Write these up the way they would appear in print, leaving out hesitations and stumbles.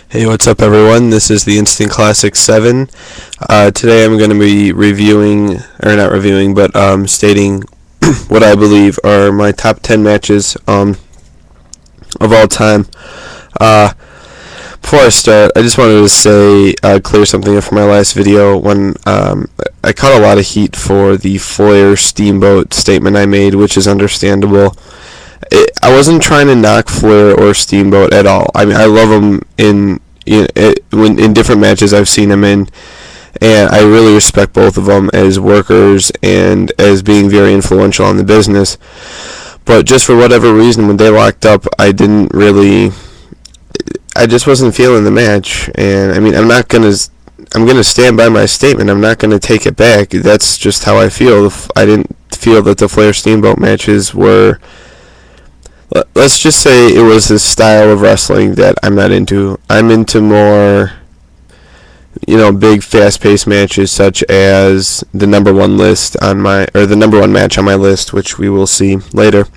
Hey, what's up, everyone? This is the Instant Classic 7. Today I'm going to be reviewing, or not reviewing, but stating what I believe are my top 10 matches of all time. Before I start, I just wanted to say, clear something up from my last video when I caught a lot of heat for the Flair Steamboat statement I made, which is understandable. I wasn't trying to knock Flair or Steamboat at all. I mean, I love them in different matches I've seen them in, and I really respect both of them as workers and as being very influential on the business. But just for whatever reason, when they locked up, I just wasn't feeling the match. And I mean, I'm gonna stand by my statement. I'm not gonna take it back. That's just how I feel. I didn't feel that the Flair Steamboat matches were. Let's just say it was the style of wrestling that I'm not into. I'm into more, big, fast-paced matches, such as the number one match on my list, which we will see later,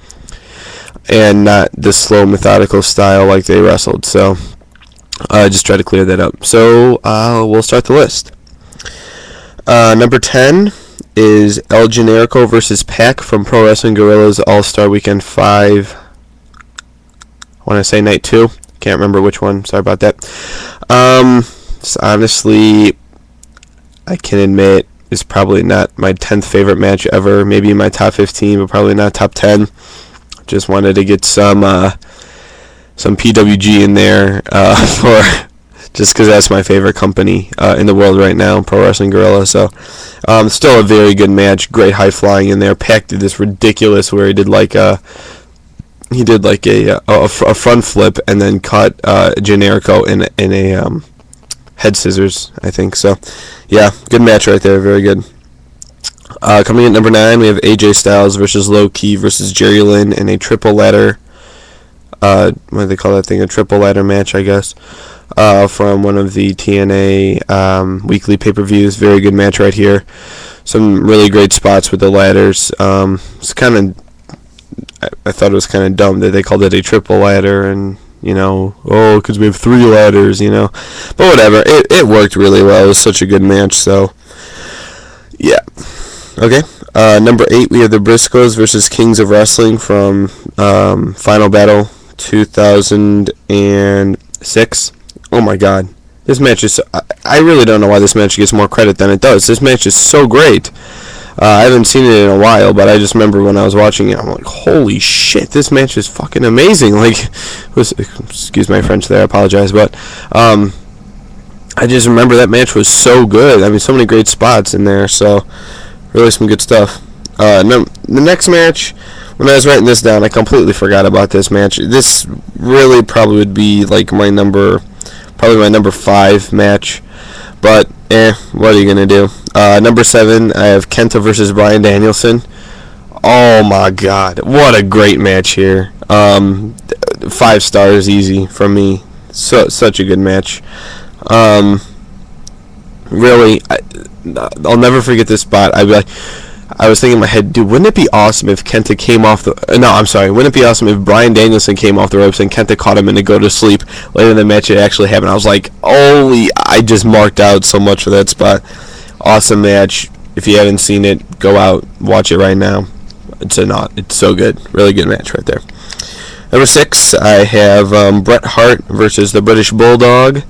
and not the slow, methodical style like they wrestled. So I just try to clear that up. So we'll start the list. Number 10 is El Generico versus Pac from Pro Wrestling Guerrillas All-Star Weekend 5. I want to say night 2. Can't remember which one. Sorry about that. So honestly, I can admit it's probably not my 10th favorite match ever. Maybe in my top 15, but probably not top 10. Just wanted to get some PWG in there just because that's my favorite company in the world right now, Pro Wrestling Guerrilla. So still a very good match. Great high flying in there. Pac did this ridiculous where he did like a front flip and then caught Generico in a head scissors, I think. So, yeah, good match right there. Very good. Coming in at number 9, we have AJ Styles versus Low Ki versus Jerry Lynn in a triple ladder. What do they call that thing? A triple ladder match, I guess. From one of the TNA weekly pay-per-views. Very good match right here. Some really great spots with the ladders. It's kind of. I thought it was kind of dumb that they called it a triple ladder, and because we have 3 ladders, but whatever. It worked really well. It was such a good match. So yeah. Okay. Number 8, we have the Briscoes versus Kings of Wrestling from Final Battle 2006. Oh my God, this match is. I really don't know why this match gets more credit than it does. This match is so great. I haven't seen it in a while, but I just remember when I was watching it, I'm like, holy shit, this match is fucking amazing. Excuse my French there, I apologize, but I just remember that match was so good. I mean, so many great spots in there, so really some good stuff. The next match, when I was writing this down, I completely forgot about this match. This really probably would be like my number 5 match, but what are you going to do? Number 7, I have Kenta versus Bryan Danielson. Oh my God, what a great match here. 5 stars easy from me. Such a good match. Really, I'll never forget this spot. I was thinking in my head, dude, wouldn't it be awesome if Kenta came off the... No, I'm sorry. Wouldn't it be awesome if Bryan Danielson came off the ropes and Kenta caught him in to go to sleep? Later in the match, it actually happened. I was like, holy... I just marked out so much for that spot. Awesome match. If you haven't seen it, go out, watch it right now. It's so good. Really good match right there. Number 6, I have Bret Hart versus the British Bulldog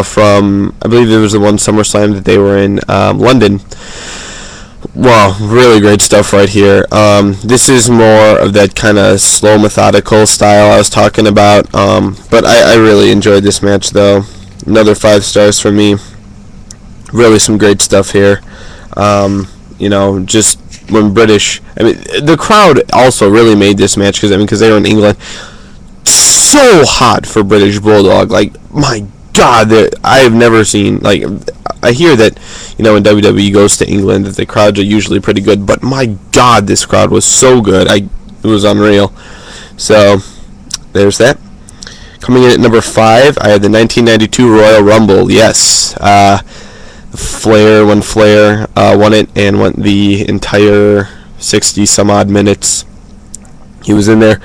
from... I believe it was the one SummerSlam that they were in London. Wow, really great stuff right here. This is more of that kind of slow, methodical style I was talking about. But I really enjoyed this match, though. Another 5 stars for me. Really some great stuff here. Just when British... I mean, the crowd also really made this match because they were in England. So hot for British Bulldog. Like, my God, I have never seen... Like, I hear that, when WWE goes to England, that the crowds are usually pretty good, but my God, this crowd was so good. It was unreal. So, there's that. Coming in at number 5, I had the 1992 Royal Rumble. Yes. Flair won it and went the entire 60-some-odd minutes. He was in there.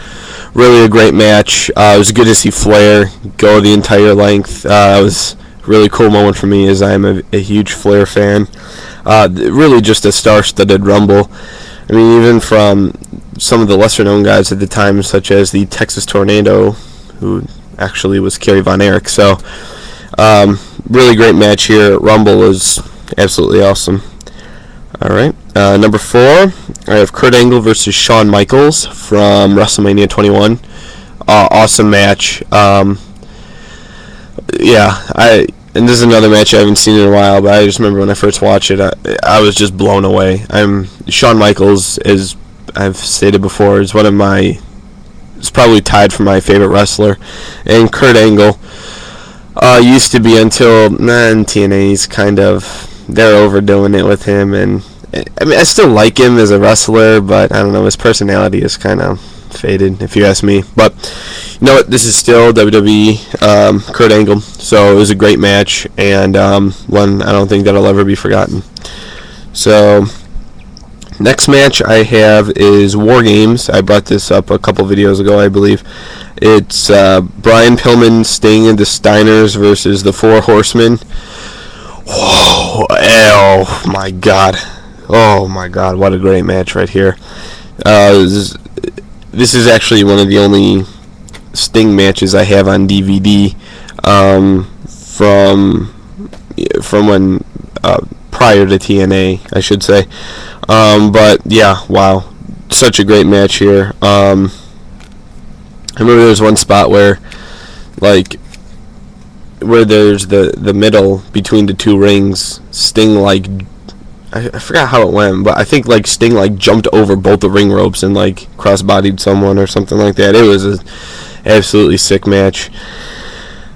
really a great match. It was good to see Flair go the entire length. It was a really cool moment for me, as I'm a huge Flair fan. Really just a star-studded Rumble. I mean, even from some of the lesser-known guys at the time, such as the Texas Tornado, who actually was Kerry Von Erich. So, really great match here. Rumble was absolutely awesome. All right, number 4, I have Kurt Angle versus Shawn Michaels from WrestleMania 21. Awesome match. And this is another match I haven't seen in a while, but I just remember when I first watched it, I was just blown away. Shawn Michaels, as I've stated before, is it's probably tied for my favorite wrestler, and Kurt Angle used to be until TNA's kind of. They're overdoing it with him, and I mean, I still like him as a wrestler, but I don't know, his personality is kind of faded, if you ask me. But you know what, this is still WWE, Kurt Angle, so it was a great match, and one I don't think that'll ever be forgotten. So next match I have is War Games. I brought this up a couple videos ago, I believe. It's Brian Pillman, Sting, and the Steiners versus the Four Horsemen. Whoa, oh my god, what a great match right here. This is actually one of the only Sting matches I have on DVD from when prior to TNA, I should say. But yeah, wow, such a great match here. I remember there was one spot where there's the middle between the two rings, Sting I forgot how it went, but I think Sting jumped over both the ring ropes and cross-bodied someone or something like that. It was an absolutely sick match.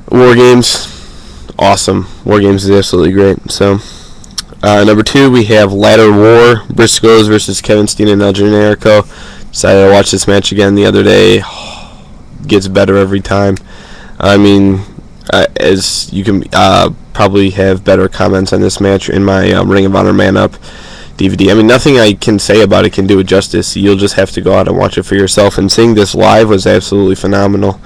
War Games, awesome. War Games is absolutely great. So number 2, we have Ladder War, Briscoes versus Kevin Steen and El Generico. Decided to watch this match again the other day. Gets better every time. I mean, as you can probably have better comments on this match in my Ring of Honor Man Up DVD. I mean, nothing I can say about it can do it justice. You'll just have to go out and watch it for yourself. And seeing this live was absolutely phenomenal.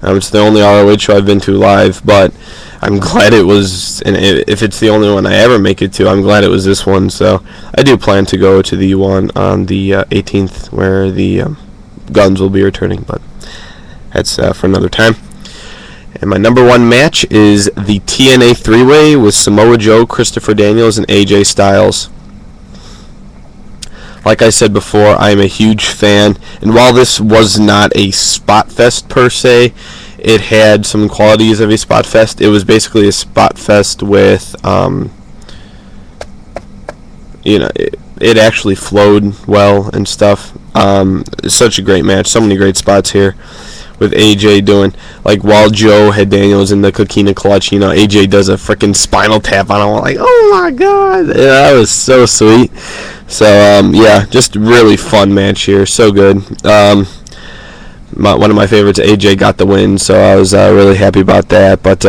It's the only ROH show I've been to live, but I'm glad it was, and if it's the only one I ever make it to, I'm glad it was this one. So I do plan to go to the one on the 18th where the Guns will be returning, but that's for another time. And my number 1 match is the TNA 3-Way with Samoa Joe, Christopher Daniels, and AJ Styles. Like I said before, I am a huge fan, and while this was not a spot fest per se, it had some qualities of a spot fest. It was basically a spot fest with, it actually flowed well and stuff. It's such a great match, so many great spots here. With AJ doing, while Joe had Daniels in the Coquina Clutch, AJ does a freaking spinal tap on him. Oh my god, yeah, that was so sweet. So yeah, just really fun match here, so good. One of my favorites, AJ got the win, so I was really happy about that. But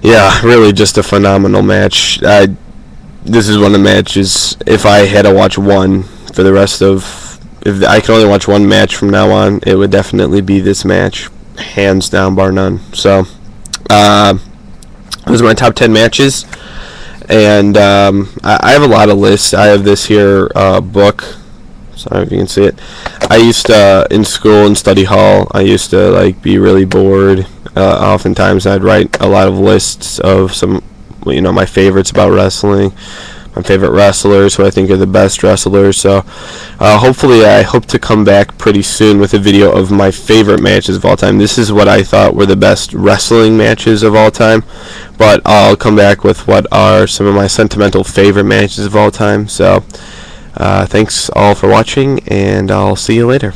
yeah, really just a phenomenal match. This is one of the matches, if I had to watch one for the rest of, if I could only watch one match from now on, it would definitely be this match, hands down, bar none. So, those are my top 10 matches, and I have a lot of lists. I have this here book. Sorry if you can see it. I used to, in school and study hall, I used to be really bored. Oftentimes, I'd write a lot of lists of some, my favorites about wrestling. My favorite wrestlers, who I think are the best wrestlers. So hopefully I hope to come back pretty soon with a video of my favorite matches of all time. This is what I thought were the best wrestling matches of all time, but I'll come back with what are some of my sentimental favorite matches of all time. So thanks all for watching, and I'll see you later.